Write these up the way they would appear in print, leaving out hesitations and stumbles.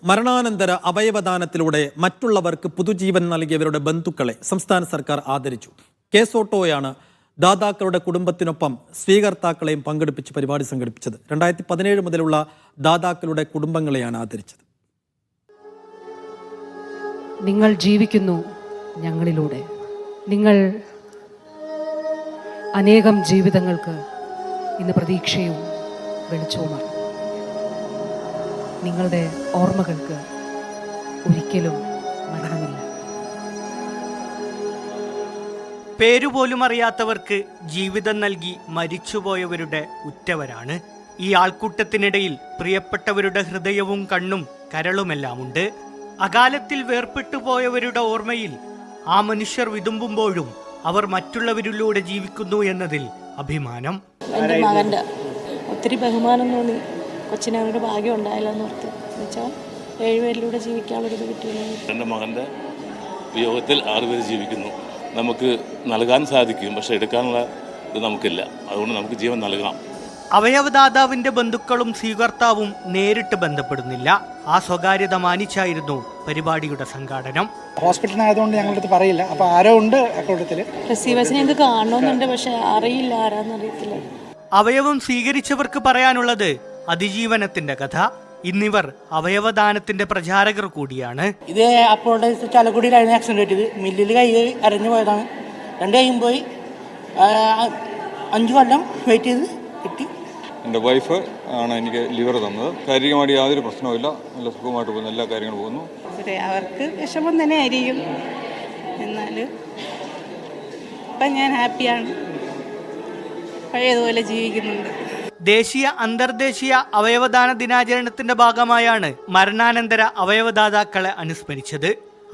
മരണാനന്തര അവയവദാനത്തിലൂടെ മറ്റുള്ളവർക്ക് പുതുജീവൻ നൽകിയവരുടെ ബന്ധുക്കളെ സംസ്ഥാന സർക്കാർ ആദരിച്ചു. കേസ് ഓട്ടോയാണ് ദാതാക്കളുടെ കുടുംബത്തിനൊപ്പം സ്വീകർത്താക്കളെയും പങ്കെടുപ്പിച്ച് പരിപാടി സംഘടിപ്പിച്ചത്. 2017 മുതലുള്ള ദാതാക്കളുടെ കുടുംബങ്ങളെയാണ് ആദരിച്ചത്. നിങ്ങൾ ജീവിക്കുന്നു ഞങ്ങളിലൂടെ. നിങ്ങൾ അനേകം ജീവിതങ്ങൾക്ക് ഇന്ന് പ്രതീക്ഷയും വെളിച്ചവുമാണ്. നിങ്ങളുടെ ഓർമ്മകൾക്ക് ഒരിക്കലും മരണമില്ല. പേരുപോലും അറിയാത്തവർക്ക് ജീവിതം നൽകി മരിച്ചുപോയവരുടെ ഉറ്റവരാണ്. ഈ ആൾക്കൂട്ടത്തിനിടയിൽ പ്രിയപ്പെട്ടവരുടെ ഹൃദയവും കണ്ണും കരളുമെല്ലാമുണ്ട്. അകാലത്തിൽ വേർപെട്ടു പോയവരുടെ ഓർമ്മയിൽ ആ മനുഷ്യർ വിതുമ്പുമ്പോഴും അവർ മറ്റുള്ളവരിലൂടെ ജീവിക്കുന്നു എന്നതിൽ അഭിമാനം. എൻ്റെ മകൻ്റെ ഒത്തിരി ബഹുമാനം തോന്നി. കൊച്ചിനെ അവരുടെ ഭാഗ്യം ഉണ്ടായല്ലോ എന്നോർത്ത്. എന്നുവെച്ചാൽ 7 പേരിലൂടെ ജീവിക്കാനുള്ളൊരിത് കിട്ടിയില്ല. എൻ്റെ മകൻ്റെ വിയോഗത്തിൽ 6 പേര് ജീവിക്കുന്നു. നമുക്ക് നൽകാൻ സാധിക്കും, പക്ഷെ എടുക്കാനുള്ള ഇത് നമുക്കില്ല. അതുകൊണ്ട് നമുക്ക് ജീവൻ നൽകാം. അവയവദാതാവിന്റെ ബന്ധുക്കളും സ്വീകർത്താവും നേരിട്ട് ബന്ധപ്പെടുന്നില്ല. ആ സ്വകാര്യത മാനിച്ചായിരുന്നു പരിപാടിയുടെ സംഘാടനം. ഹോസ്പിറ്റലിനായതുകൊണ്ട് ഞങ്ങളടുത്ത് പറയില്ല. അപ്പോൾ ആരോ ഉണ്ട് അക്കൂട്ടത്തിൽ. റിസീവേഴ്സിനെ ഞങ്ങൾക്ക് കാണണമെന്നുണ്ട്, പക്ഷെ അറിയില്ല, ആരാന്നറിയത്തില്ല. അവയവം സ്വീകരിച്ചവർക്ക് പറയാനുള്ളത് അതിജീവനത്തിന്റെ കഥ. ഇന്നിവർ അവയവദാനത്തിന്റെ പ്രചാരകർ കൂടിയാണ്. ഇത് അപ്പോഴുടെ ചാലക്കുടിയിലായിരുന്നു ആക്സിഡന്റ് പറ്റിയത്. മില്ലിൽ കൈ അരഞ്ഞു പോയതാണ്. 2 കൈയും പോയി. 5 കൊല്ലം വെയിറ്റ് ചെയ്ത് കിട്ടി. എൻ്റെ വൈഫ് ആണ് എനിക്ക് ലിവർ തന്നത്. ശാരീരികമായിട്ട് യാതൊരു പ്രശ്നവുമില്ല. നല്ല സുഖമായിട്ട് പോകുന്നു. എല്ലാ കാര്യങ്ങളും പോകുന്നു. അവർക്ക് വിഷമം തന്നെ ആയിരിക്കും. എന്നാലും ഇപ്പം ഞാൻ ഹാപ്പിയാണ്. പഴയതുപോലെ ജീവിക്കുന്നുണ്ട്. ദേശീയ അന്തർദേശീയ അവയവദാന ദിനാചരണത്തിന്റെ ഭാഗമായാണ് മരണാനന്തര അവയവദാതാക്കളെ അനുസ്മരിച്ചത്.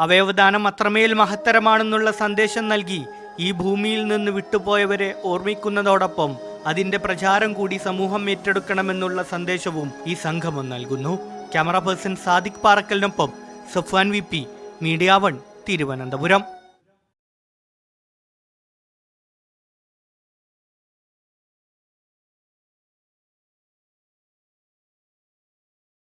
അവയവദാനം അത്രമേൽ മഹത്തരമാണെന്നുള്ള സന്ദേശം നൽകി ഈ ഭൂമിയിൽ നിന്ന് വിട്ടുപോയവരെ ഓർമ്മിക്കുന്നതോടൊപ്പം അതിന്റെ പ്രചാരം കൂടി സമൂഹം ഏറ്റെടുക്കണമെന്നുള്ള സന്ദേശവും ഈ സംഗമം നൽകുന്നു. ക്യാമറ പേഴ്സൺ സാദിഖ് പാറക്കലിനൊപ്പം സഫ്വാൻ VP, മീഡിയ 1, തിരുവനന്തപുരം.